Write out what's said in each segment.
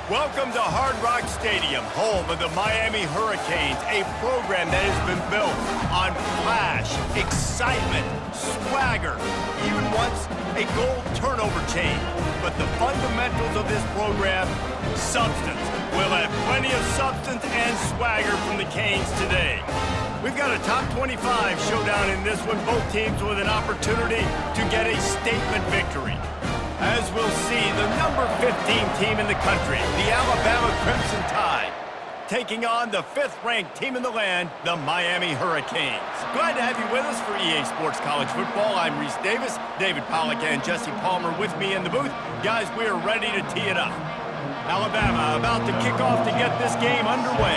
Welcome to Hard Rock Stadium, home of the Miami Hurricanes, a program that has been built on flash, excitement, swagger, even once a goal turnover chain. But the fundamentals of this program, substance. We'll have plenty of substance and swagger from the Canes today. We've got a top 25 showdown in this one, both teams with an opportunity to get a statement victory. As we'll see, the number 15 team in the country, the Alabama Crimson Tide, taking on the 5th-ranked team in the land, the Miami Hurricanes. Glad to have you with us for EA Sports College Football. I'm Reese Davis, David Pollack and Jesse Palmer with me in the booth. Guys, we are ready to tee it up. Alabama about to kick off to get this game underway.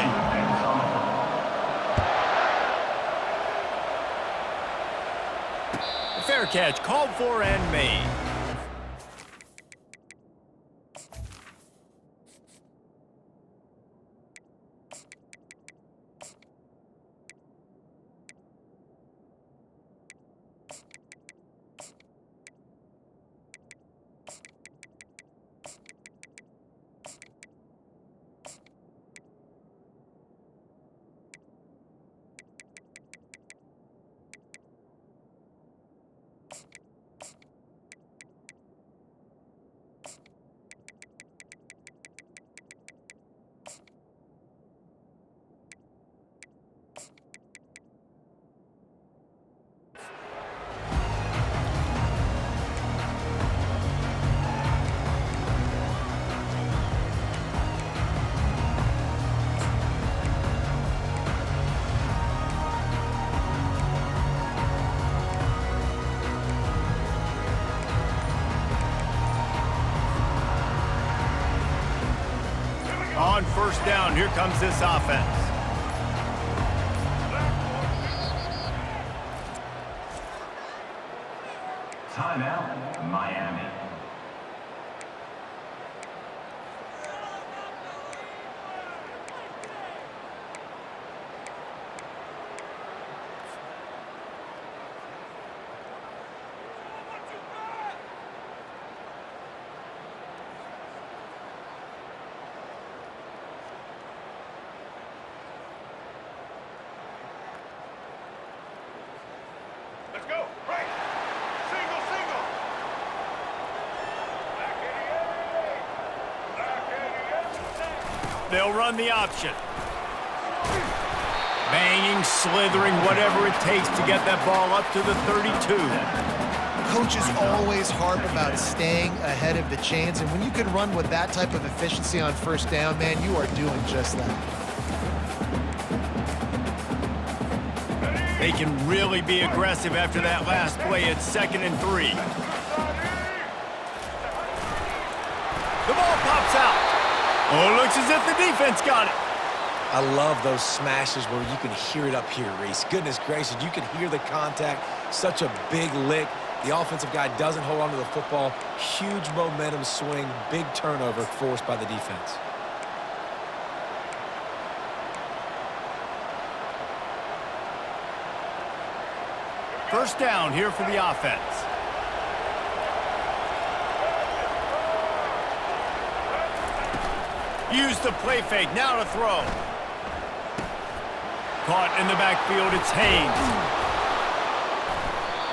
Fair catch called for and made. On first down, here comes this offense. Timeout, Miami. Let's go. Right. Single, single. Back 88. They'll run the option. Banging, slithering, whatever it takes to get that ball up to the 32. Coaches always harp about staying ahead of the chains, and when you can run with that type of efficiency on first down, man, you are doing just that. They can really be aggressive after that last play at 2nd and 3. The ball pops out. Oh, it looks as if the defense got it. I love those smashes where you can hear it up here, Reese. Goodness gracious, you can hear the contact. Such a big lick. The offensive guy doesn't hold on to the football. Huge momentum swing, big turnover forced by the defense. First down here for the offense. Use the play fake, now to throw. Caught in the backfield, it's Haynes.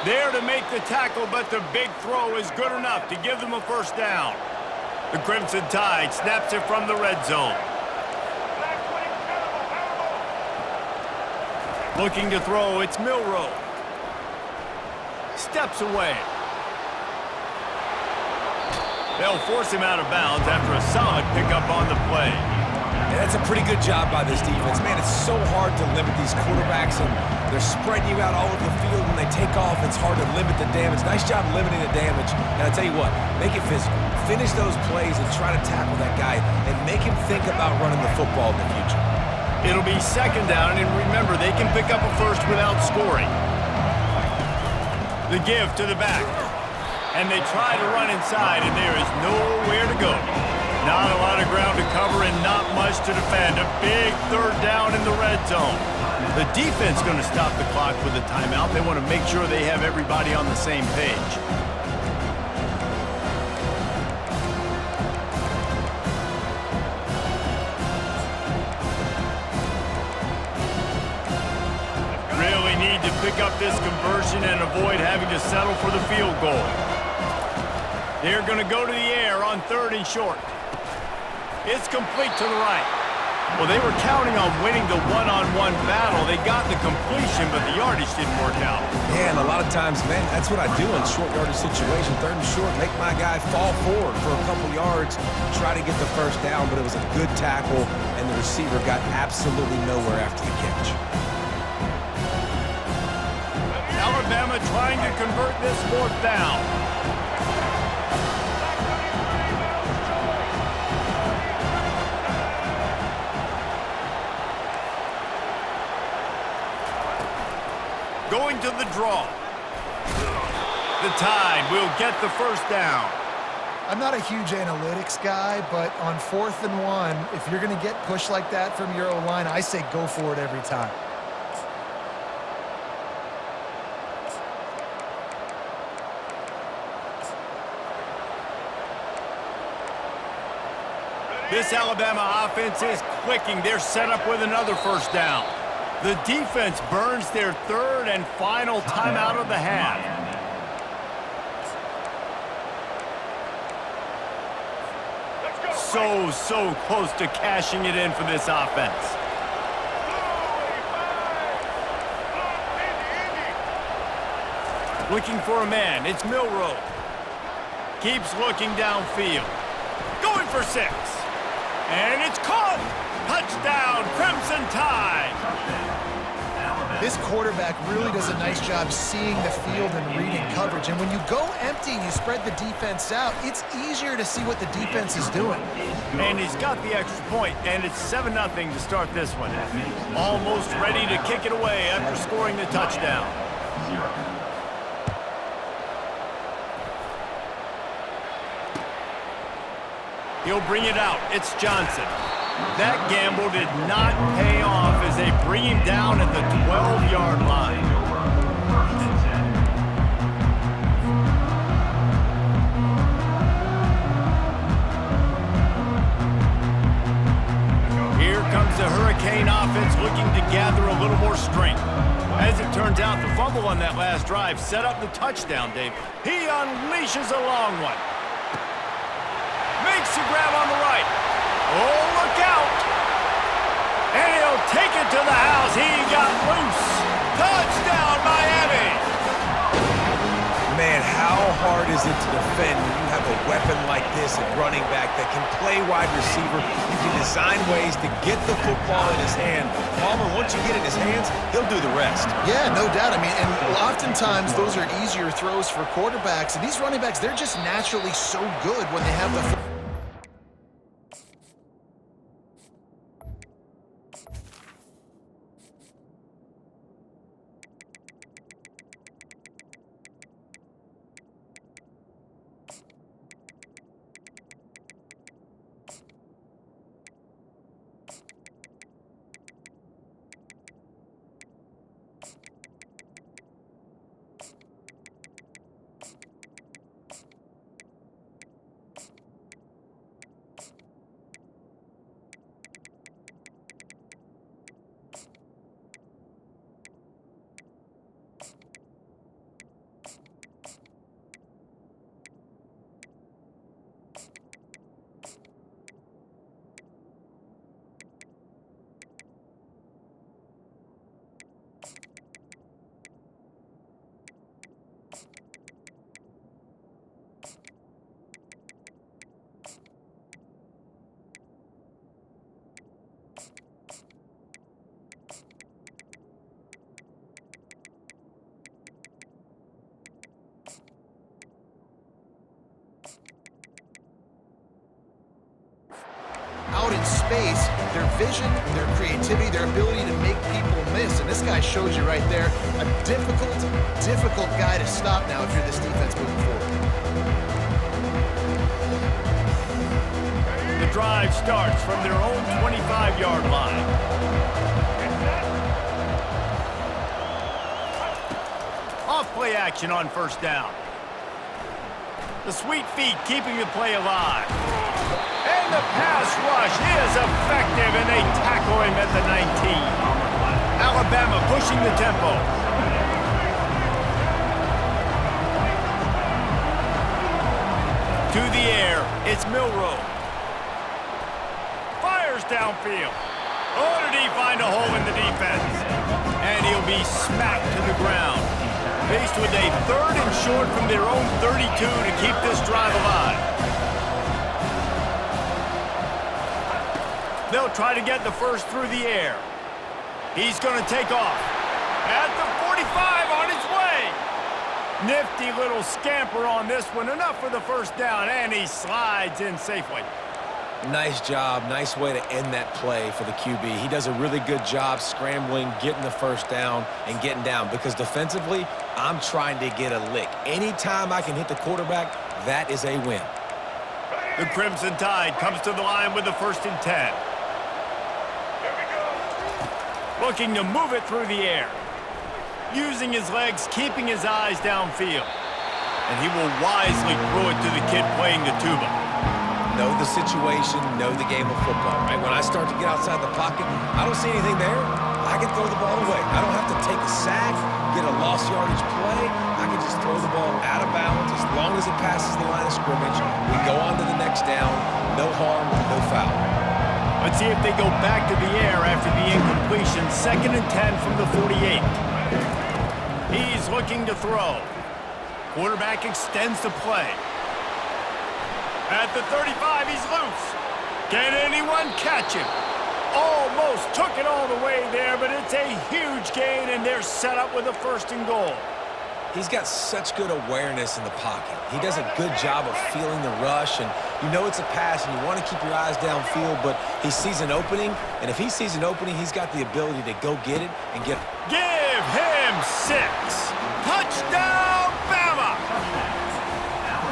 There to make the tackle, but the big throw is good enough to give them a first down. The Crimson Tide snaps it from the red zone. Looking to throw, it's Milroe. Steps away. They'll force him out of bounds after a solid pickup on the play. And that's a pretty good job by this defense. Man, it's so hard to limit these quarterbacks, and they're spreading you out all over the field. When they take off, it's hard to limit the damage. Nice job limiting the damage. And I tell you what, make it physical. Finish those plays and try to tackle that guy and make him think about running the football in the future. It'll be 2nd down, and remember, they can pick up a first without scoring. The give to the back. And they try to run inside, and there is nowhere to go. Not a lot of ground to cover and not much to defend. A big 3rd down in the red zone. The defense going to stop the clock with a timeout. They want to make sure they have everybody on the same page. to pick up this conversion and avoid having to settle for the field goal. They're going to go to the air on 3rd and short. It's complete to the right. Well, they were counting on winning the one-on-one battle. They got the completion, but the yardage didn't work out. Yeah, and a lot of times, man, that's what I do in short yardage situation. 3rd and short, make my guy fall forward for a couple yards, try to get the first down, but it was a good tackle, and the receiver got absolutely nowhere after the catch. Alabama trying to convert this 4th down. Going to the draw. The Tide will get the first down. I'm not a huge analytics guy, but on 4th and 1, if you're going to get pushed like that from your O-line, I say go for it every time. This Alabama offense is clicking. They're set up with another first down. The defense burns their 3rd and final timeout of the half. So close to cashing it in for this offense. Looking for a man. It's Milroe. Keeps looking downfield. Going for 6. And it's caught. Touchdown, Crimson Tide. This quarterback really does a nice job seeing the field and reading coverage. And when you go empty and you spread the defense out, it's easier to see what the defense is doing. And he's got the extra point, and it's 7-0 to start this one. Almost ready to kick it away after scoring the touchdown. He'll bring it out. It's Johnson. That gamble did not pay off as they bring him down at the 12-yard line. Here comes the Hurricane offense looking to gather a little more strength. As it turns out, the fumble on that last drive set up the touchdown, Dave. He unleashes a long one. Makes the grab on the right. Oh, look out! And he'll take it to the house. He got loose. Touchdown, Miami! Man, how hard is it to defend when you have a weapon like this at running back that can play wide receiver? You can design ways to get the football in his hand. Palmer, once you get it in his hands, he'll do the rest. Yeah, no doubt. I mean, and oftentimes those are easier throws for quarterbacks. And these running backs, they're just naturally so good when they have the football. Out in space, their vision, their creativity, their ability to make people miss. And this guy shows you right there, a difficult guy to stop now if you're this defense moving forward. The drive starts from their own 25-yard line. Off play action on first down. The sweet feet keeping the play alive. And the pass rush is effective, and they tackle him at the 19. Alabama pushing the tempo. To the air, it's Milrow. Fires downfield. Oh, did he find a hole in the defense? And he'll be smacked to the ground. Faced with a 3rd and short from their own 32 to keep this drive alive. They'll try to get the first through the air. He's going to take off. At the 45 on his way. Nifty little scamper on this one. Enough for the first down, and he slides in safely. Nice job. Nice way to end that play for the QB. He does a really good job scrambling, getting the first down, and getting down. Because defensively, I'm trying to get a lick. Anytime I can hit the quarterback, that is a win. The Crimson Tide comes to the line with the 1st and 10. Looking to move it through the air. Using his legs, keeping his eyes downfield. And he will wisely throw it to the kid playing the tuba. Know the situation, know the game of football, right? When I start to get outside the pocket, I don't see anything there. I can throw the ball away. I don't have to take a sack, get a lost yardage play. I can just throw the ball out of bounds as long as it passes the line of scrimmage. We go on to the next down. No harm, no foul. Let's see if they go back to the air after the incompletion. 2nd and 10 from the 48. He's looking to throw. Quarterback extends the play. At the 35, he's loose. Can anyone catch him? Almost took it all the way there, but it's a huge gain, and they're set up with a 1st and goal. He's got such good awareness in the pocket. He does a good job of feeling the rush, and you know it's a pass, and you want to keep your eyes downfield, but he sees an opening, and if he sees an opening, he's got the ability to go get it and get it. Give him 6. Touchdown, Bama!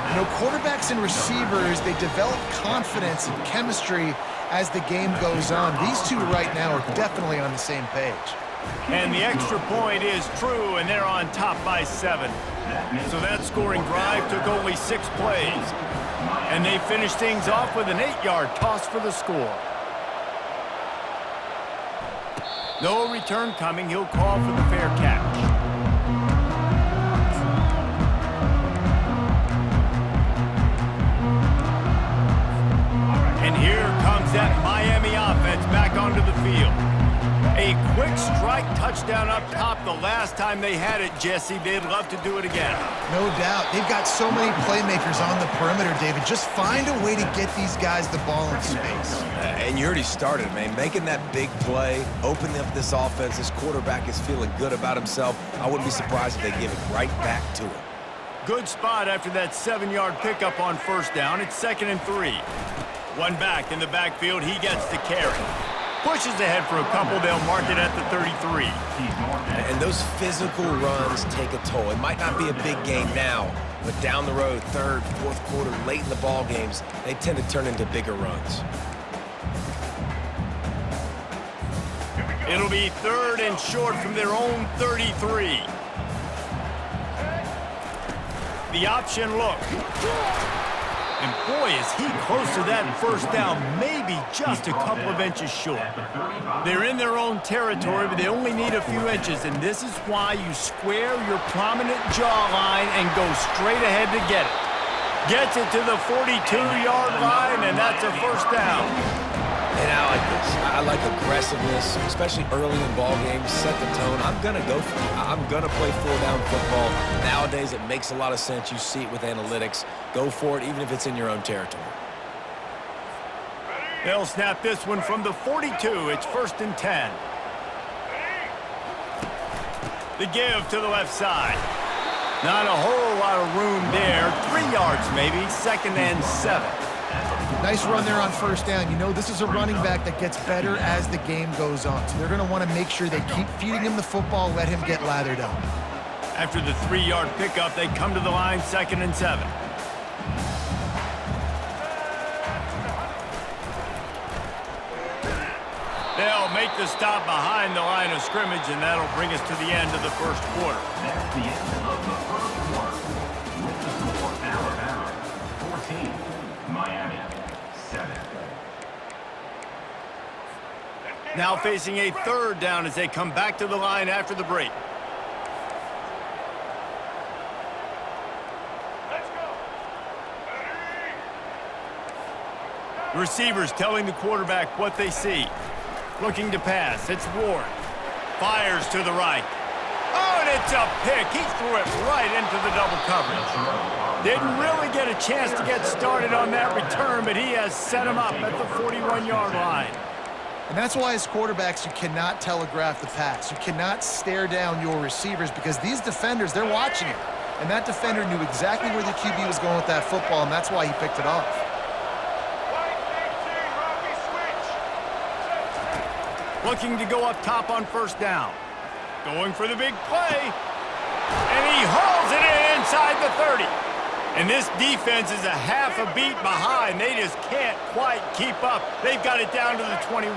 You know, quarterbacks and receivers, they develop confidence and chemistry as the game goes on. These two right now are definitely on the same page. And the extra point is true, and they're on top by 7. So that scoring drive took only 6 plays. And they finished things off with an 8-yard toss for the score. No return coming. He'll call for the fair catch. And here comes that Miami offense back onto the field. A quick strike touchdown up top the last time they had it, Jesse. They'd love to do it again. No doubt. They've got so many playmakers on the perimeter, David. Just find a way to get these guys the ball in space. And you already started, man. Making that big play, opening up this offense. This quarterback is feeling good about himself. I wouldn't be surprised if they give it right back to him. Good spot after that 7-yard pickup on 1st down. It's 2nd and 3. One back in the backfield. He gets the carry. Pushes ahead for a couple. They'll mark it at the 33. And those physical runs take a toll. It might not be a big game now, but down the road, 3rd, 4th quarter, late in the ball games, they tend to turn into bigger runs. It'll be 3rd and short from their own 33. The option look. And boy, is he close to that 1st down, maybe just a couple of inches short. They're in their own territory, but they only need a few inches, and this is why you square your prominent jawline and go straight ahead to get it. Gets it to the 42-yard line, and that's a 1st down. And I like this. I like aggressiveness, especially early in ball games. Set the tone. I'm going to go for it. I'm going to play 4-down football. Nowadays, it makes a lot of sense. You see it with analytics. Go for it, even if it's in your own territory. They'll snap this one from the 42. It's 1st and 10. The give to the left side. Not a whole lot of room there. 3 yards maybe. 2nd and 7. Nice run there on 1st down. You know, this is a running back that gets better as the game goes on. So they're going to want to make sure they keep feeding him the football, let him get lathered up. After the 3-yard pickup, they come to the line, 2nd and 7. They'll make the stop behind the line of scrimmage, and that'll bring us to the end of the 1st quarter. That's the end of the 1st quarter. With the score, Alabama 14, Miami 7. Now facing a 3rd down as they come back to the line after the break. Receivers telling the quarterback what they see. Looking to pass. It's Ward. Fires to the right. Oh, and it's a pick. He threw it right into the double coverage. Didn't really get a chance to get started on that return, but he has set him up at the 41-yard line. And that's why as quarterbacks, you cannot telegraph the pass. You cannot stare down your receivers because these defenders, they're watching it. And that defender knew exactly where the QB was going with that football, and that's why he picked it off. Looking to go up top on first down. Going for the big play. And he hauls it in inside the 30. And this defense is a half a beat behind. They just can't quite keep up. They've got it down to the 21.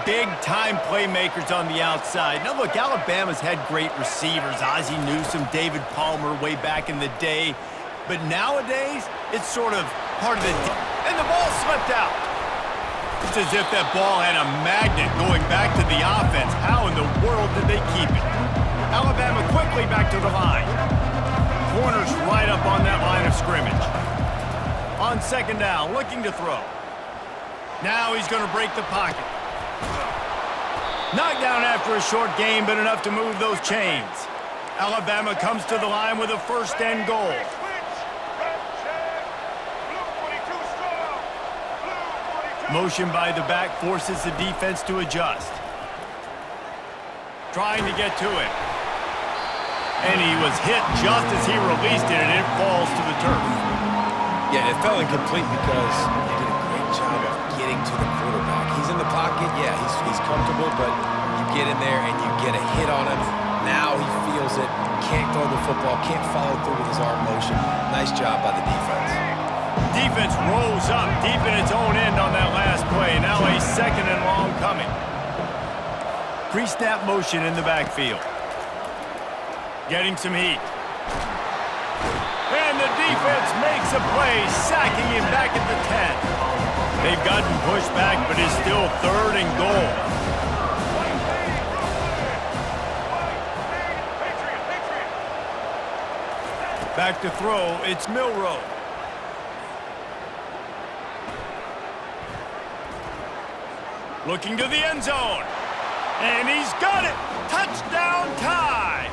Big-time playmakers on the outside. Now, look, Alabama's had great receivers. Ozzie Newsome, David Palmer way back in the day. But nowadays, it's sort of part of the and the ball slipped out. It's as if that ball had a magnet going back to the offense. How in the world did they keep it? Alabama quickly back to the line. Corners right up on that line of scrimmage. On second down, looking to throw. Now he's going to break the pocket. Knocked down after a short gain, but enough to move those chains. Alabama comes to the line with a first and goal. Motion by the back forces the defense to adjust. Trying to get to it. And he was hit just as he released it, and it falls to the turf. Yeah, it fell incomplete because he did a great job of getting to the quarterback. He's in the pocket, yeah, he's comfortable, but you get in there and you get a hit on him. Now he feels it, can't throw the football, can't follow through with his arm motion. Nice job by the defense. Defense rolls up deep in its own end on that last play. Now a second and long coming. Pre-snap motion in the backfield. Getting some heat. And the defense makes a play, sacking him back at the 10. They've gotten pushed back, but it's still third and goal. Back to throw, it's Milroe. Looking to the end zone. And he's got it. Touchdown time.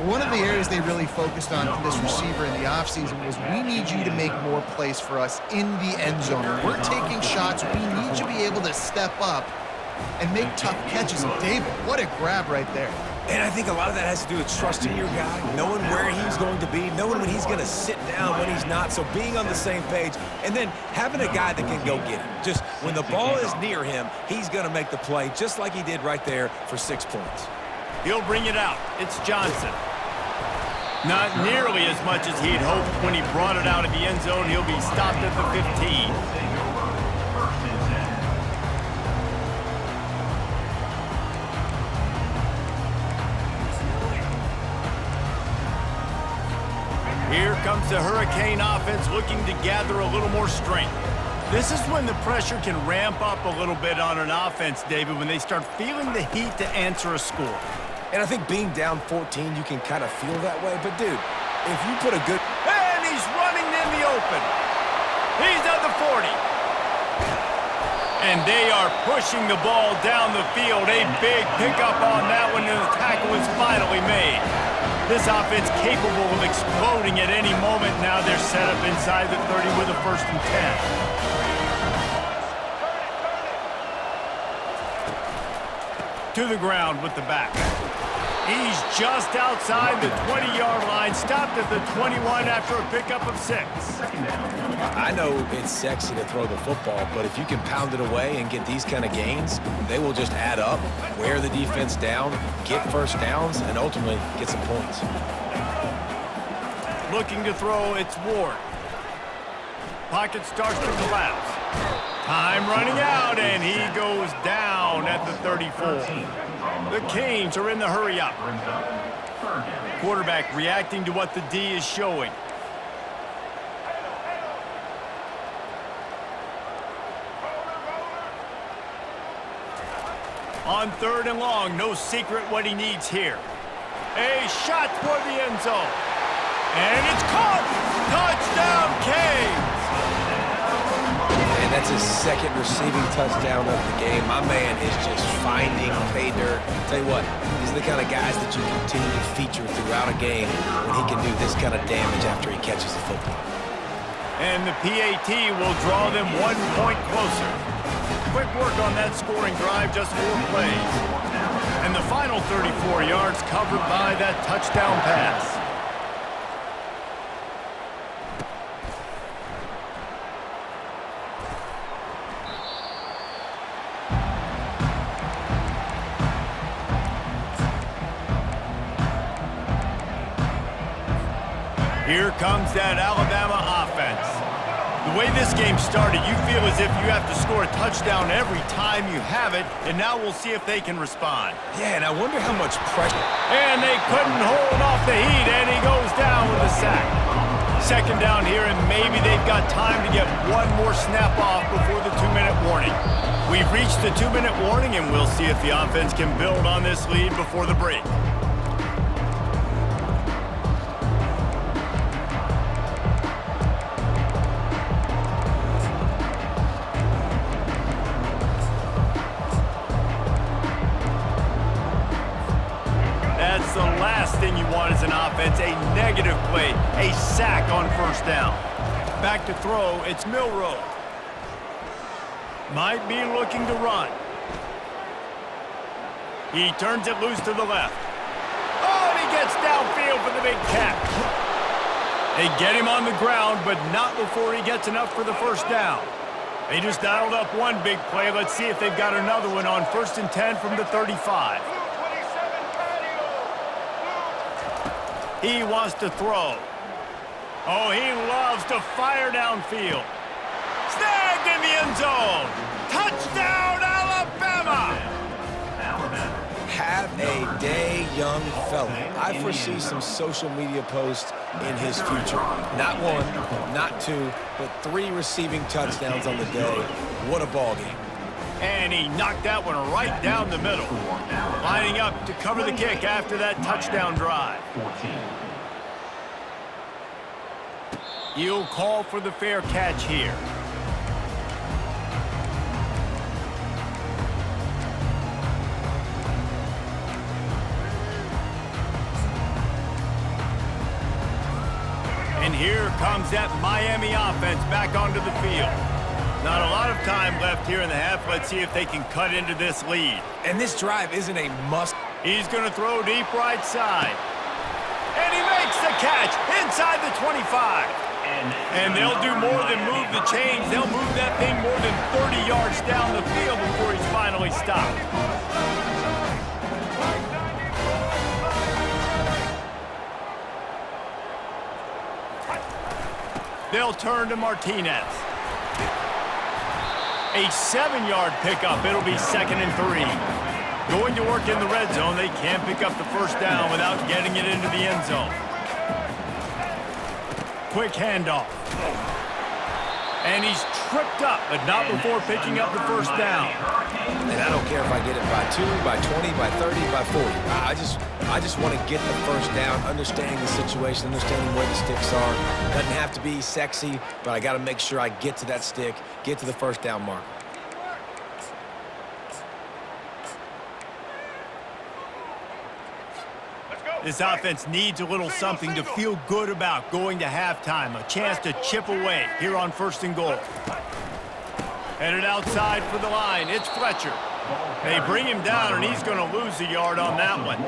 One of the areas they really focused on this receiver in the offseason was we need you to make more plays for us in the end zone. We're taking shots. We need you to be able to step up and make tough catches. And David, what a grab right there. And I think a lot of that has to do with trusting your guy, knowing where he's going to be, knowing when he's going to sit down, when he's not, so being on the same page, and then having a guy that can go get it. Just when the ball is near him, he's going to make the play, just like he did right there for 6 points. He'll bring it out. It's Johnson. Not nearly as much as he'd hoped when he brought it out of the end zone. He'll be stopped at the 15. Here comes the Hurricane offense looking to gather a little more strength. This is when the pressure can ramp up a little bit on an offense, David, when they start feeling the heat to answer a score. And I think being down 14, you can kind of feel that way. But, dude, if you put a good... And he's running in the open. He's at the 40. And they are pushing the ball down the field. A big pickup on that one, and the tackle is finally made. This offense capable of exploding at any moment. Now they're set up inside the 30 with a first and 10. To the ground with the back. He's just outside the 20-yard line, stopped at the 21 after a pickup of 6. I know it's sexy to throw the football, but if you can pound it away and get these kind of gains, they will just add up, wear the defense down, get first downs, and ultimately get some points. Looking to throw, it's Ward. Pocket starts to collapse. Time running out, and he goes down at the 34. The Canes are in the hurry-up. Quarterback reacting to what the D is showing. On third and long, no secret what he needs here. A shot toward the end zone. And it's caught! Touchdown, Canes! That's his second receiving touchdown of the game. My man is just finding pay dirt. Tell you what, these are the kind of guys that you continue to feature throughout a game when he can do this kind of damage after he catches the football. And the PAT will draw them 1 point closer. Quick work on that scoring drive, just 4 plays. And the final 34 yards covered by that touchdown pass. Here comes that Alabama offense. The way this game started, you feel as if you have to score a touchdown every time you have it, and now we'll see if they can respond. Yeah, and I wonder how much pressure. And they couldn't hold off the heat, and he goes down with a sack. Second down here, and maybe they've got time to get one more snap off before the 2-minute warning. We've reached the 2-minute warning, and we'll see if the offense can build on this lead before the break. That's the last thing you want as an offense, a negative play, a sack on first down. Back to throw, it's Milroe. Might be looking to run. He turns it loose to the left. Oh, and he gets downfield for the big catch. They get him on the ground, but not before he gets enough for the first down. They just dialed up one big play. Let's see if they've got another one on 1st and 10 from the 35. He wants to throw. Oh, he loves to fire downfield. Snagged in the end zone. Touchdown, Alabama! Have a day, young fella. I foresee some social media posts in his future. Not 1, not 2, but 3 receiving touchdowns on the day. What a ball game. And he knocked that one right down the middle. Lining up to cover the kick after that touchdown drive. You'll call for the fair catch here. And here comes that Miami offense back onto the field. Not a lot of time left here in the half. Let's see if they can cut into this lead. And this drive isn't a must. He's going to throw deep right side. And he makes the catch inside the 25. And they'll do more than move the chains. They'll move that thing more than 30 yards down the field before he's finally stopped. They'll turn to Martinez. A 7-yard pickup. It'll be 2nd and 3. Going to work in the red zone. They can't pick up the first down without getting it into the end zone. Quick handoff. And he's tripped up, but not before picking up the first down. And I don't care if I get it by 2, by 20, by 30, by 40. I just want to get the first down, understanding the situation, understanding where the sticks are. Doesn't have to be sexy, but I got to make sure I get to that stick, get to the first down mark. This offense needs a little something to feel good about going to halftime. A chance to chip away here on 1st and goal. Headed outside for the line. It's Fletcher. They bring him down, and he's going to lose a yard on that one.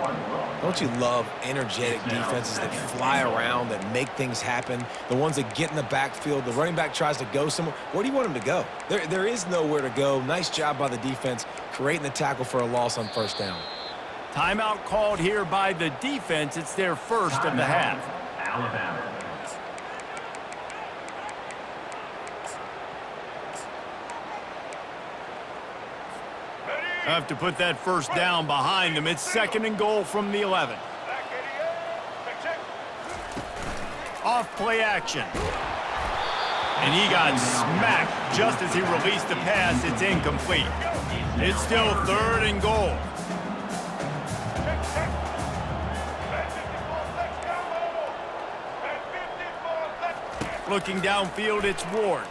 Don't you love energetic defenses that fly around, that make things happen? The ones that get in the backfield, the running back tries to go somewhere. Where do you want him to go? There is nowhere to go. Nice job by the defense, creating the tackle for a loss on first down. Timeout called here by the defense. It's their first of the half. Alabama. I have to put that first down behind them. It's 2nd and goal from the 11. Off play action. And he got smacked just as he released the pass. It's incomplete. It's still 3rd and goal. Looking downfield, it's Ward.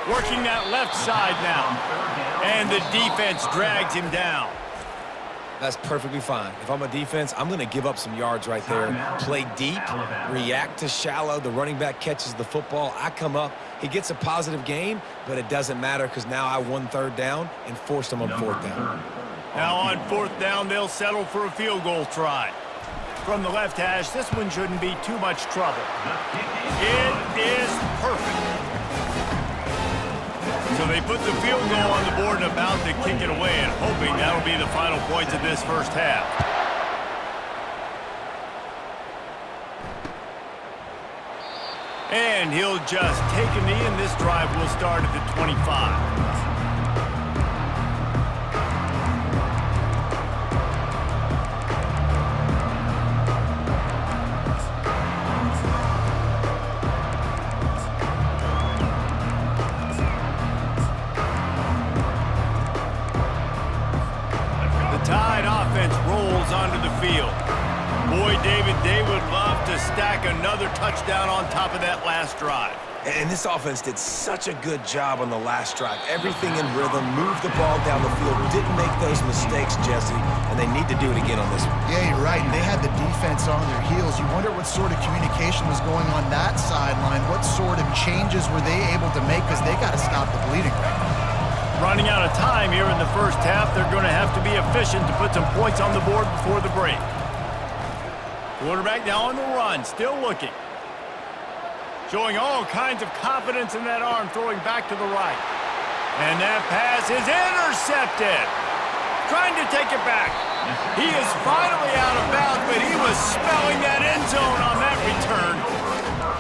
Working that left side now. And the defense drags him down. That's perfectly fine. If I'm a defense, I'm going to give up some yards right there. Play deep, react to shallow. The running back catches the football. I come up. He gets a positive gain, but it doesn't matter because now I won third down and forced him on fourth down. Now on fourth down, they'll settle for a field goal try. From the left hash, this one shouldn't be too much trouble. It is perfect. So they put the field goal on the board and about to kick it away and hoping that'll be the final points of this first half. And he'll just take a knee, and this drive will start at the 25. Rolls onto the field. Boy, David, they would love to stack another touchdown on top of that last drive. And this offense did such a good job on the last drive. Everything in rhythm, moved the ball down the field, didn't make those mistakes, Jesse, and they need to do it again on this one. Yeah, you're right, and they had the defense on their heels. You wonder what sort of communication was going on that sideline. What sort of changes were they able to make because they got to stop the bleeding right now. Running out of time here in the first half, they're going to have to be efficient to put some points on the board before the break. Quarterback now on the run, still looking. Showing all kinds of confidence in that arm, throwing back to the right. And that pass is intercepted. Trying to take it back. He is finally out of bounds, but he was smelling that end zone on that return.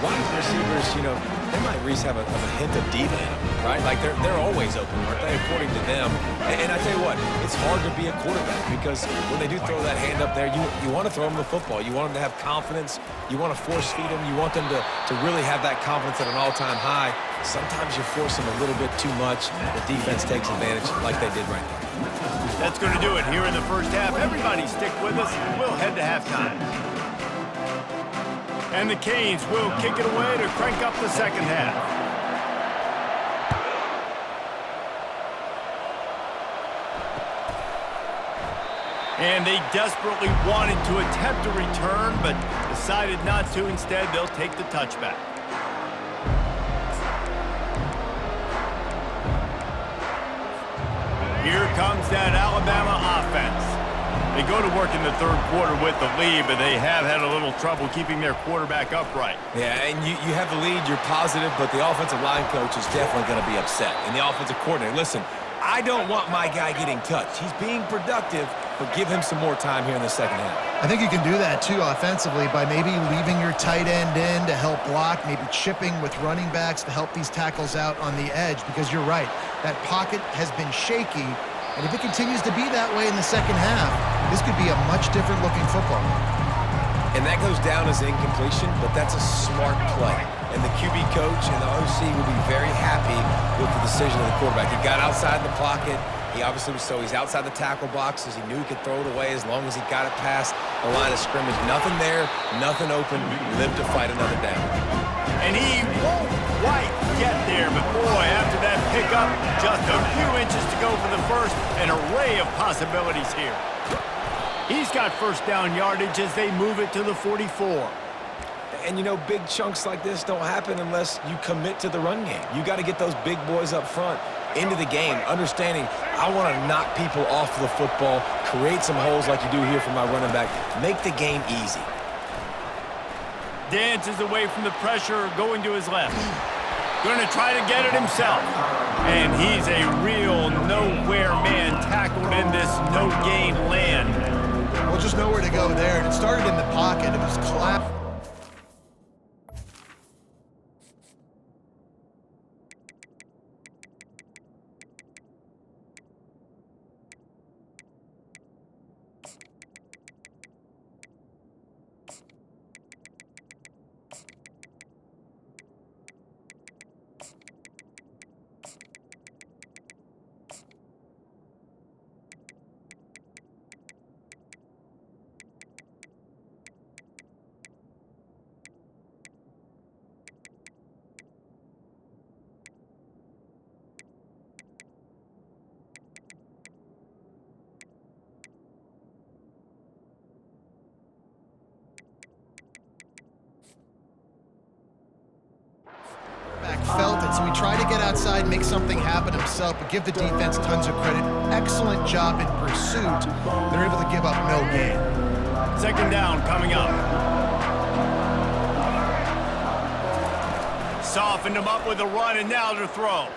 Wide receivers, you know, they might at least have a hint of diva in them, right? Like they're always open, aren't they, according to them? And I tell you what, it's hard to be a quarterback because when they do throw that hand up there, you want to throw them the football. You want them to have confidence. You want to force feed them. You want them to really have that confidence at an all-time high. Sometimes you force them a little bit too much. The defense takes advantage like they did right there. That's going to do it here in the first half. Everybody stick with us. We'll head to halftime. And the Canes will kick it away to crank up the second half. And they desperately wanted to attempt a return, but decided not to. Instead, they'll take the touchback. Here comes that Alabama offense. They go to work in the third quarter with the lead, but they have had a little trouble keeping their quarterback upright. Yeah, and you have the lead, you're positive, but the offensive line coach is definitely going to be upset. And the offensive coordinator, listen, I don't want my guy getting touched. He's being productive, but give him some more time here in the second half. I think you can do that, too, offensively, by maybe leaving your tight end in to help block, maybe chipping with running backs to help these tackles out on the edge, because you're right, that pocket has been shaky. And if it continues to be that way in the second half, this could be a much different looking football game. And that goes down as incompletion, but that's a smart play. And the QB coach and the OC will be very happy with the decision of the quarterback. He got outside the pocket. He obviously was he's outside the tackle boxes. He knew he could throw it away as long as he got it past the line of scrimmage. Nothing there, nothing open. Live to fight another down. And he won't quite get there, but boy, after that pickup, just a few inches to go for the first. An array of possibilities here. He's got first down yardage as they move it to the 44. And, you know, big chunks like this don't happen unless you commit to the run game. You got to get those big boys up front into the game, understanding I want to knock people off the football, create some holes like you do here for my running back, make the game easy. Dances away from the pressure, going to his left. Going to try to get it himself. And he's a real nowhere man, tackled in this no-gain land. Well, just nowhere to go there. And it started in the pocket. It was collapsed. so he tried to get outside, make something happen himself, but give the defense tons of credit. Excellent job in pursuit. They're able to give up no gain. Second down coming up. Softened him up with a run, and now to throw.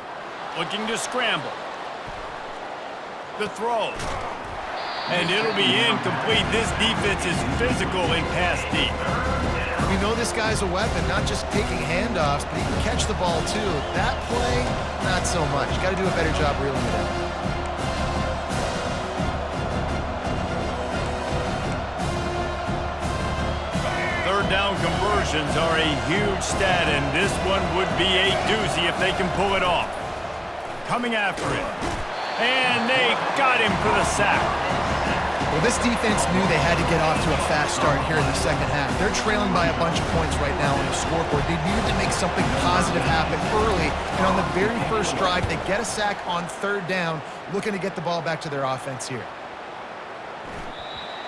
Looking to scramble. The throw. And it'll be incomplete. This defense is physical in pass deep. We know this guy's a weapon, not just taking handoffs, but he can catch the ball too. That play, not so much. Got to do a better job reeling it in. Third down conversions are a huge stat, and this one would be a doozy if they can pull it off. Coming after it. And they got him for the sack. Well, this defense knew they had to get off to a fast start here in the second half. They're trailing by a bunch of points right now on the scoreboard. They needed to make something positive happen early, and on the very first drive, they get a sack on third down, looking to get the ball back to their offense here.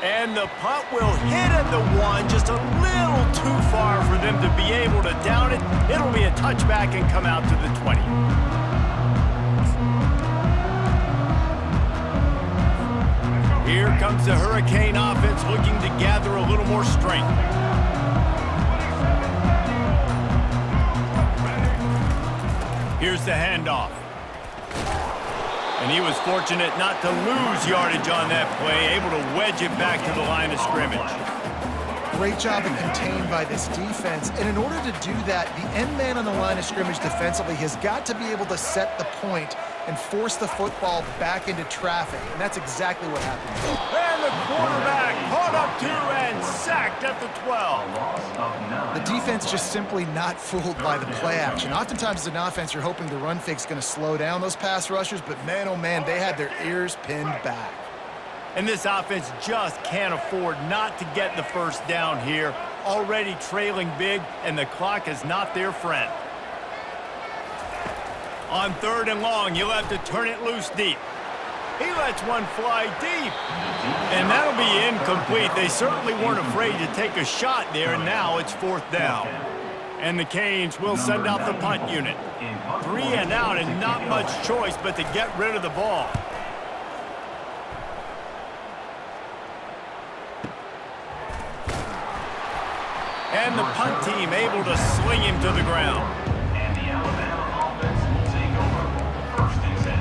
And the punt will hit at the one, just a little too far for them to be able to down it. It'll be a touchback and come out to the 20. Here comes the Hurricane offense looking to gather a little more strength. Here's the handoff. And he was fortunate not to lose yardage on that play, able to wedge it back to the line of scrimmage. Great job of contained by this defense. And in order to do that, the end man on the line of scrimmage defensively has got to be able to set the point and force the football back into traffic. And that's exactly what happened. And the quarterback caught up to and sacked at the 12. The defense just simply not fooled by the play action. Oftentimes as an offense, you're hoping the run fake's going to slow down those pass rushers, but man, oh man, they had their ears pinned back. And this offense just can't afford not to get the first down here. Already trailing big, and the clock is not their friend. On third and long, you'll have to turn it loose deep. He lets one fly deep. And that'll be incomplete. They certainly weren't afraid to take a shot there, and now it's fourth down. And the Canes will send out the punt unit. 3 and out, and not much choice but to get rid of the ball. And the punt team able to sling him to the ground. And the Alabama offense will take over. First and 10.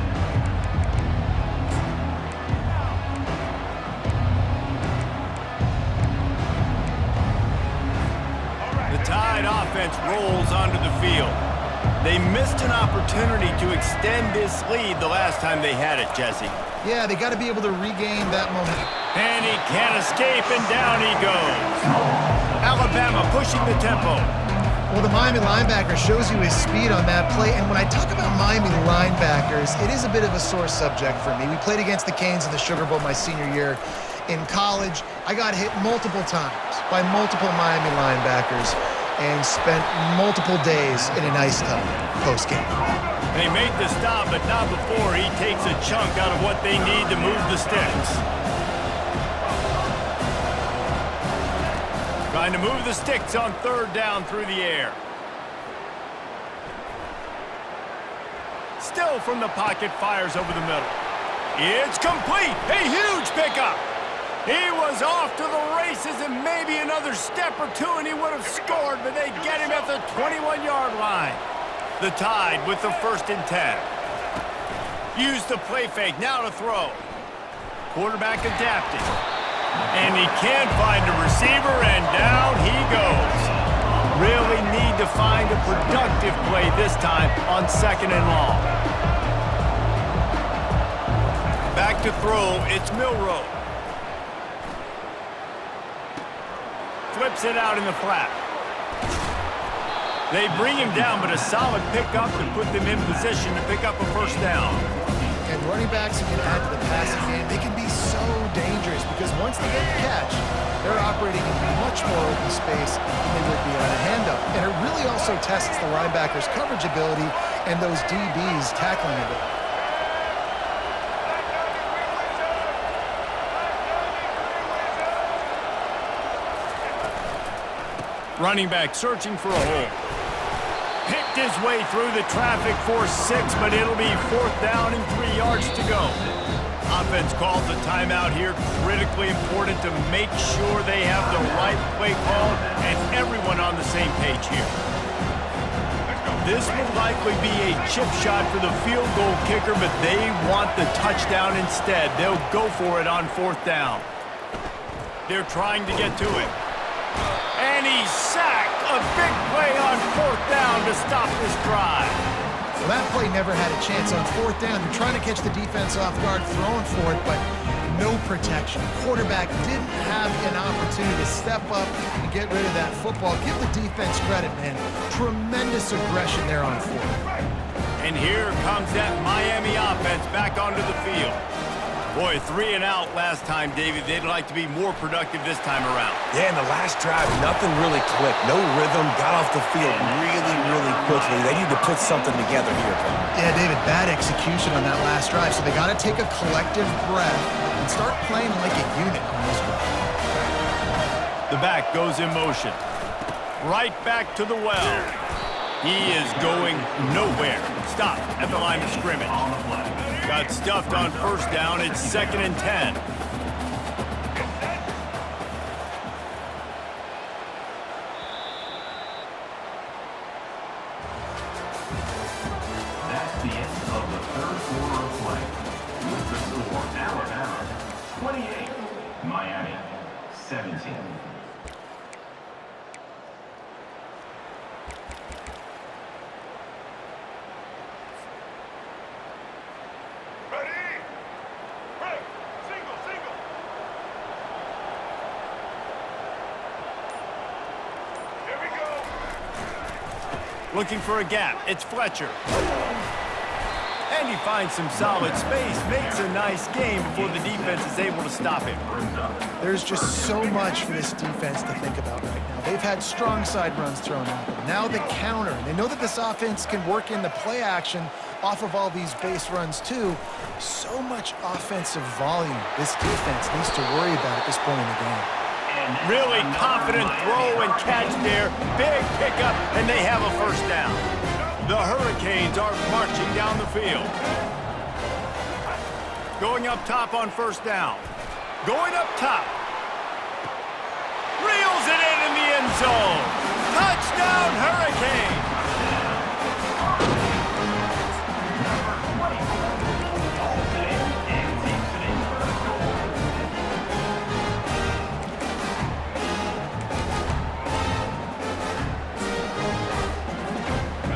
The Tide offense rolls onto the field. They missed an opportunity to extend this lead the last time they had it, Jesse. Yeah, they got to be able to regain that momentum. And he can't escape, and down he goes. Alabama pushing the tempo. Well, the Miami linebacker shows you his speed on that play, and when I talk about Miami linebackers, it is a bit of a sore subject for me. We played against the Canes in the Sugar Bowl my senior year in college. I got hit multiple times by multiple Miami linebackers and spent multiple days in an ice tub post-game. They made the stop, but not before he takes a chunk out of what they need to move the sticks. Trying to move the sticks on third down through the air. Still from the pocket, fires over the middle. It's complete. A huge pickup. He was off to the races, and maybe another step or two and he would have scored, but they get him at the 21-yard line. The Tide with the first and 10. Use the play fake, now to throw. Quarterback adapting. And he can't find a receiver, and down he goes. Really need to find a productive play this time on second and long. Back to throw, it's Milroe. Flips it out in the flat. They bring him down, but a solid pickup to put them in position to pick up a first down. And running backs who can add to the passing game, they can be so dangerous because once they get the catch, they're operating in much more open space than they would be on a handoff. And it really also tests the linebackers' coverage ability and those DBs' tackling ability. Running back searching for a hole. Picked his way through the traffic for 6, but it'll be 4th down and 3 yards to go. Offense calls a timeout here. Critically important to make sure they have the right play call and everyone on the same page here. This will likely be a chip shot for the field goal kicker, but they want the touchdown instead. They'll go for it on 4th down. They're trying to get to it. And he's sacked. A big play on 4th down to stop this drive. Well, that play never had a chance on 4th down. They're trying to catch the defense off guard, throwing for it, but no protection. Quarterback didn't have an opportunity to step up and get rid of that football. Give the defense credit, man. Tremendous aggression there on 4th. And here comes that Miami offense back onto the field. Boy, 3 and out last time, David. They'd like to be more productive this time around. Yeah, in the last drive, nothing really clicked. No rhythm, got off the field really, really quickly. They need to put something together here. Yeah, David, bad execution on that last drive, so they got to take a collective breath and start playing like a unit on this one. The back goes in motion. Right back to the well. He is going nowhere. Stop at the line of scrimmage. Got stuffed on 1st down. It's 2nd and 10. That's the end of the 3rd quarter of play. With the score, Alabama 28, Miami 17. Ready? Break. Single, single. Here we go. Looking for a gap. It's Fletcher. And he finds some solid space. Makes a nice game before the defense is able to stop him. There's just so much for this defense to think about right now. They've had strong side runs thrown at them. Now the counter. They know that this offense can work in the play action off of all these base runs too. So much offensive volume this defense needs to worry about at this point in the game. Really confident throw and catch there. Big pickup, and they have a 1st down. The Hurricanes are marching down the field. Going up top on 1st down. Going up top. Reels it in the end zone. Touchdown, Hurricanes!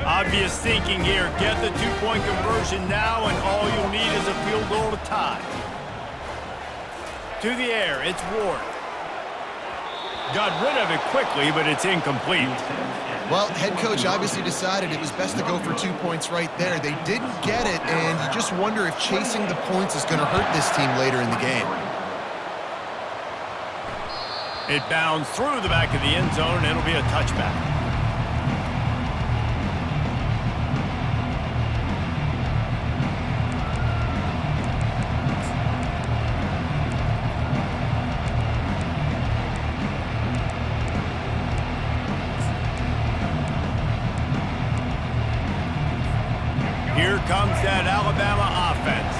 Obvious thinking here. Get the 2-point conversion now, and all you'll need is a field goal to tie. To the air, it's Ward. Got rid of it quickly, but it's incomplete. Well, head coach obviously decided it was best to go for 2 points right there. They didn't get it, and you just wonder if chasing the points is going to hurt this team later in the game. It bounds through the back of the end zone, and it'll be a touchback. Here comes that Alabama offense.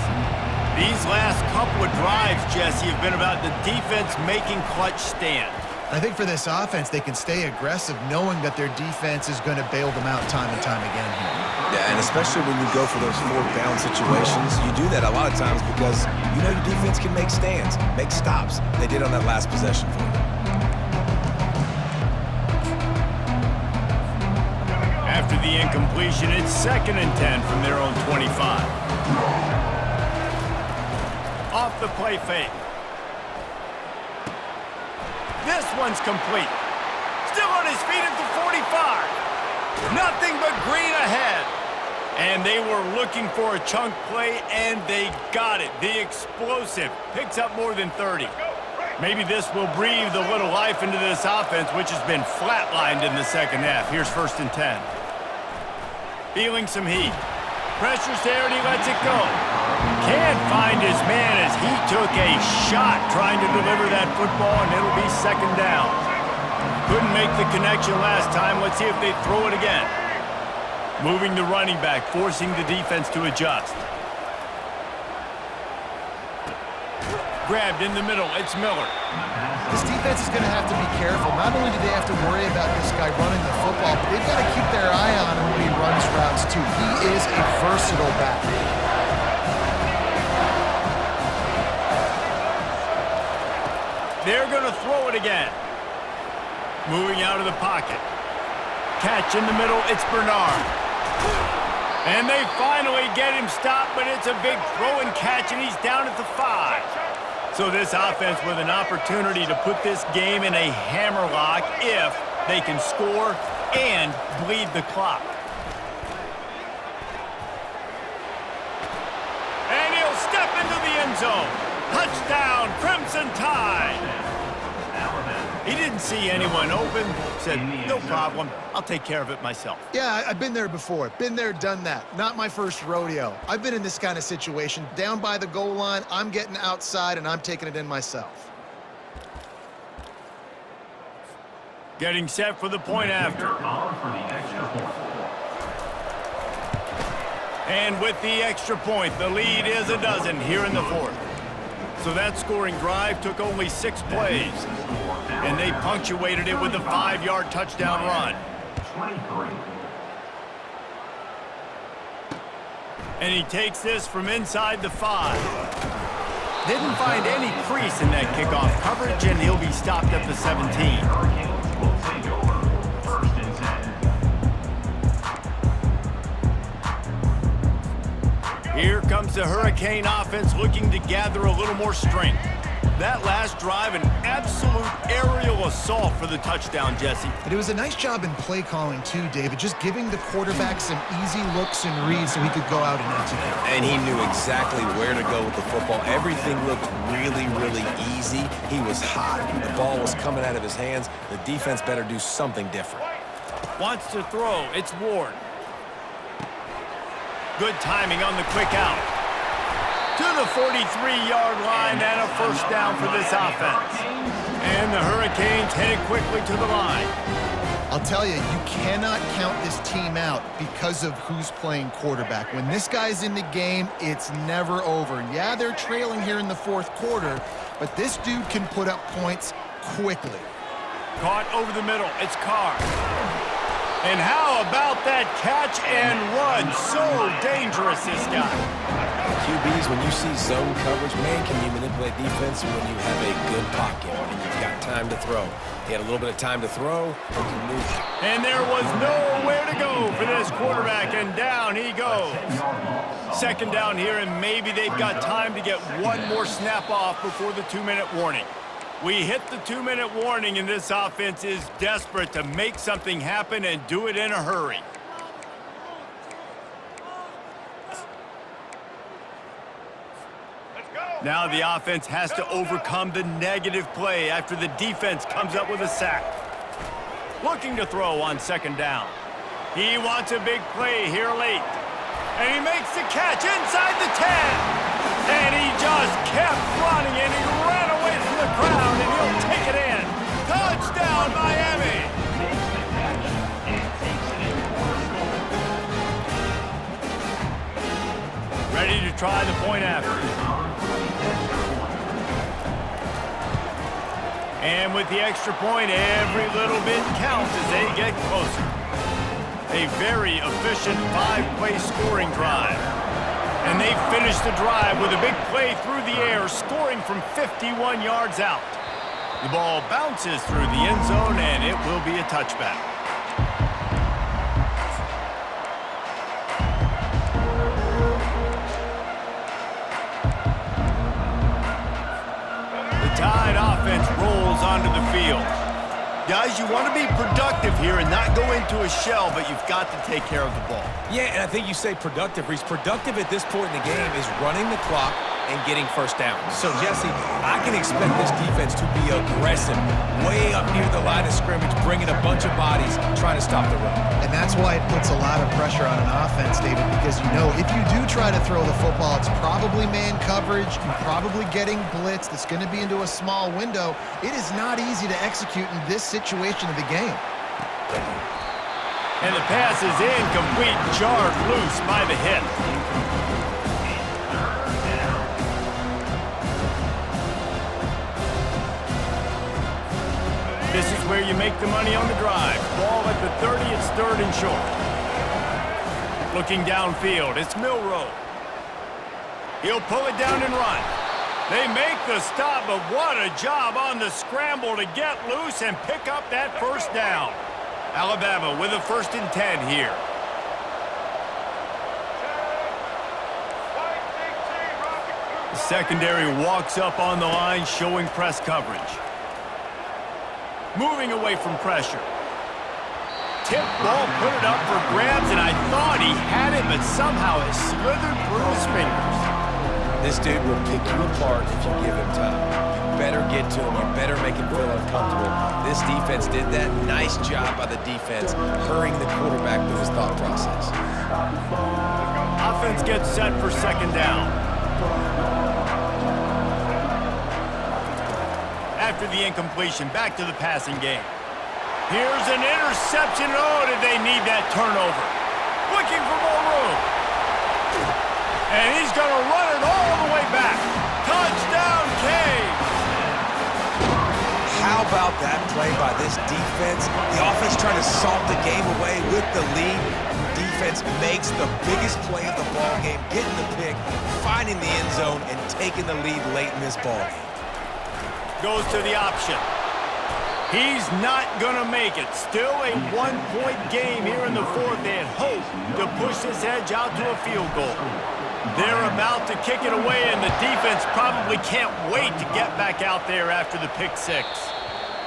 These last couple of drives, Jesse, have been about the defense making clutch stands. I think for this offense, they can stay aggressive knowing that their defense is going to bail them out time and time again here. Yeah, and especially when you go for those 4th down situations, you do that a lot of times because you know your defense can make stands, make stops. They did on that last possession for you. After the incompletion, it's 2nd and 10 from their own 25. Off the play fake. This one's complete. Still on his feet at the 45. Nothing but green ahead. And they were looking for a chunk play, and they got it. The explosive picks up more than 30. Maybe this will breathe a little life into this offense, which has been flatlined in the 2nd half. Here's 1st and 10. Feeling some heat. Pressure's there, and he lets it go. Can't find his man as he took a shot trying to deliver that football, and it'll be 2nd down. Couldn't make the connection last time. Let's see if they throw it again. Moving the running back, forcing the defense to adjust. Grabbed in the middle, it's Miller. This defense is going to have to be careful. Not only do they have to worry about this guy running the football, but they've got to keep their eye on him when he runs routes too. He is a versatile back. They're going to throw it again. Moving out of the pocket. Catch in the middle, it's Bernard. And they finally get him stopped, but it's a big throw and catch, and he's down at the 5. So this offense with an opportunity to put this game in a hammerlock if they can score and bleed the clock. And he'll step into the end zone. Touchdown, Crimson Tide. He didn't see anyone open, said, no problem, I'll take care of it myself. Yeah, I've been there before. Been there, done that. Not my first rodeo. I've been in this kind of situation. Down by the goal line, I'm getting outside, and I'm taking it in myself. Getting set for the point after. And with the extra point, the lead is a dozen here in the 4th. So that scoring drive took only 6 plays. And they punctuated it with a 5-yard touchdown run. And he takes this from inside the 5. Didn't find any crease in that kickoff coverage, and he'll be stopped at the 17. Here comes the Hurricane offense looking to gather a little more strength. That last drive, an absolute aerial assault for the touchdown, Jesse. But it was a nice job in play calling too, David, just giving the quarterback some easy looks and reads so he could go out and execute. And he knew exactly where to go with the football. Everything looked really, really easy. He was hot. The ball was coming out of his hands. The defense better do something different. Wants to throw. It's Ward. Good timing on the quick out. To the 43-yard line and a first down for this offense. And the Hurricanes headed quickly to the line. I'll tell you, you cannot count this team out because of who's playing quarterback. When this guy's in the game, it's never over. Yeah, they're trailing here in the 4th quarter, but this dude can put up points quickly. Caught over the middle. It's Carr. And how about that catch and run? So dangerous, this guy. QBs, when you see zone coverage, man, can you manipulate defense when you have a good pocket and you've got time to throw. He had a little bit of time to throw. He can move. And there was nowhere to go for this quarterback, and down he goes. 2nd down here, and maybe they've got time to get one more snap off before the 2-minute warning. We hit the 2-minute warning, and this offense is desperate to make something happen and do it in a hurry. Now the offense has to overcome the negative play after the defense comes up with a sack. Looking to throw on 2nd down. He wants a big play here late. And he makes the catch inside the 10. And he just kept running, and he ran away from the crowd, and he'll take it in. Touchdown, Miami! Ready to try the point after. And with the extra point, every little bit counts as they get closer. A very efficient 5-play scoring drive. And they finish the drive with a big play through the air, scoring from 51 yards out. The ball bounces through the end zone, and it will be a touchback. The Tide offense rolls onto the field. Guys, you want to be productive here and not go into a shell, but you've got to take care of the ball. Yeah, and I think you say productive, Reese. Productive at this point in the game is running the clock and getting first down. So, Jesse, I can expect this defense to be aggressive, way up near the line of scrimmage, bringing a bunch of bodies, trying to stop the run. And that's why it puts a lot of pressure on an offense, David, because you know if you do try to throw the football, it's probably man coverage, you're probably getting blitz that's going to be into a small window. It is not easy to execute in this situation of the game. And the pass is incomplete, jarred loose by the hit. This is where you make the money on the drive. Ball at the 30, it's 3rd and short. Looking downfield, it's Milroe. He'll pull it down and run. They make the stop, but what a job on the scramble to get loose and pick up that first down. Alabama with a 1st and 10 here. The secondary walks up on the line, showing press coverage. Moving away from pressure. Tip ball, put it up for grabs, and I thought he had it, but somehow it slithered through his fingers. This dude will pick you apart if you give him time. You better get to him. You better make him feel uncomfortable. This defense did that. Nice job by the defense, hurrying the quarterback through his thought process. Offense gets set for 2nd down. After the incompletion, back to the passing game. Here's an interception. Oh, did they need that turnover? Looking for more room. And he's going to run it all the way back. Touchdown, Caves! How about that play by this defense? The offense trying to salt the game away with the lead. Defense makes the biggest play of the ball game, getting the pick, finding the end zone, and taking the lead late in this ball game. Goes to the option. He's not going to make it. Still a 1-point game here in the 4th, and hope to push this edge out to a field goal. They're about to kick it away, and the defense probably can't wait to get back out there after the pick 6.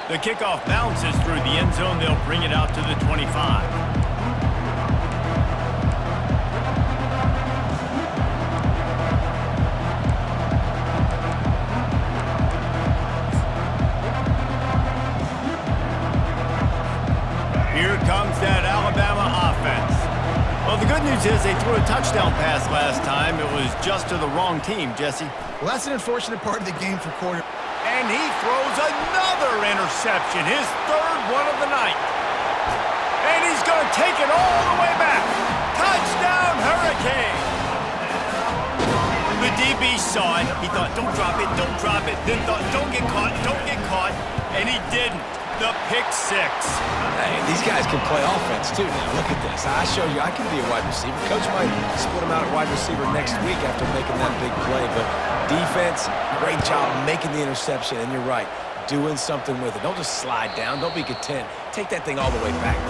The kickoff bounces through the end zone. They'll bring it out to the 25. Here comes that Alabama offense. Well, the good news is they threw a touchdown pass last time. It was just to the wrong team, Jesse. Well, that's an unfortunate part of the game for quarter. And he throws another interception, his 3rd one of the night. And he's going to take it all the way back. Touchdown, Hurricane! The DB saw it. He thought, don't drop it, don't drop it. Then thought, don't get caught, don't get caught. And he didn't. The pick 6. Hey, these guys can play offense too now. Look at this. I show you I can be a wide receiver. Coach might split him out at wide receiver next week after making that big play. But defense, great job making the interception. And you're right, doing something with it. Don't just slide down. Don't be content. Take that thing all the way back.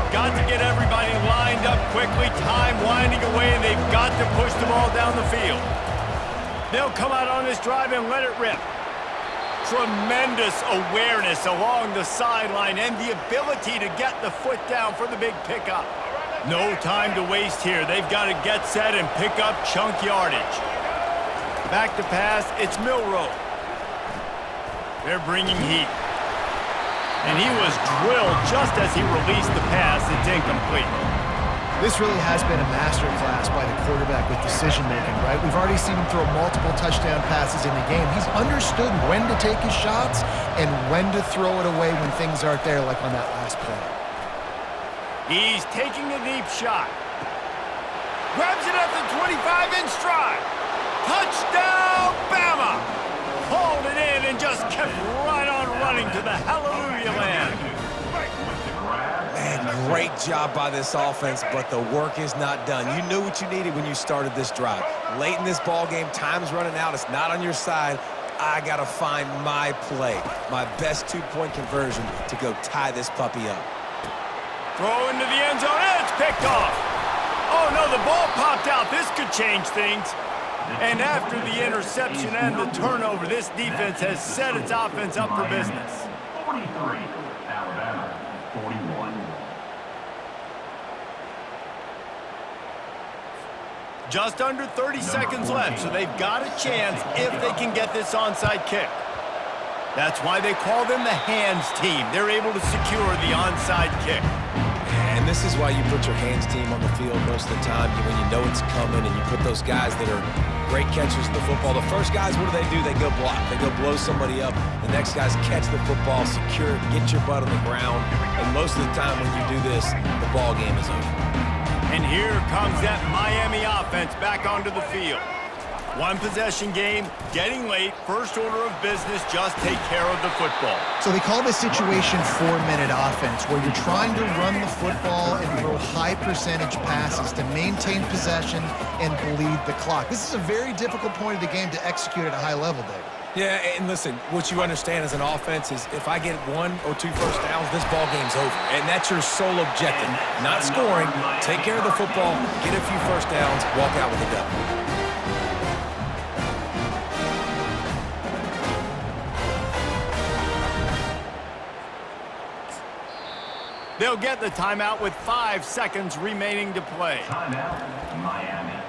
Got to get everybody lined up quickly, time winding away, and they've got to push the ball down the field. They'll come out on this drive and let it rip. Tremendous awareness along the sideline and the ability to get the foot down for the big pickup. No time to waste here. They've got to get set and pick up chunk yardage. Back to pass, it's Milroe. They're bringing heat. And he was drilled just as he released the pass. It's incomplete. This really has been a masterclass by the quarterback with decision-making, right? We've already seen him throw multiple touchdown passes in the game. He's understood when to take his shots and when to throw it away when things aren't there, like on that last play. He's taking a deep shot. Grabs it at the 25 in stride. Touchdown, Bama! Hauled it in and just kept right on running to the hallelujah land. Man, great job by this offense, but the work is not done. You knew what you needed when you started this drive. Late in this ball game, time's running out. It's not on your side. I got to find my play, my best 2-point conversion to go tie this puppy up. Throw into the end zone, and it's picked off. Oh, no, the ball popped out. This could change things. And after the interception and the turnover, this defense has set its offense up for business. 43, Alabama, 41. Just under 30 seconds left, so they've got a chance if they can get this onside kick. That's why they call them the hands team. They're able to secure the onside kick. And this is why you put your hands team on the field most of the time when you know it's coming, and you put those guys that are great catchers of the football. The first guys, what do? They go block. They go blow somebody up. The next guys catch the football, secure it, get your butt on the ground. And most of the time when you do this, the ball game is over. And here comes that Miami offense back onto the field. One possession game, getting late, first order of business, just take care of the football. So they call this situation 4-minute offense, where you're trying to run the football and throw high percentage passes to maintain possession and bleed the clock. This is a very difficult point of the game to execute at a high level, Dave. Yeah, and listen, what you understand as an offense is if I get 1 or 2 first downs, this ball game's over. And that's your sole objective. Not scoring, take care of the football, get a few first downs, walk out with a W. They'll get the timeout with 5 seconds remaining to play. Timeout, Miami.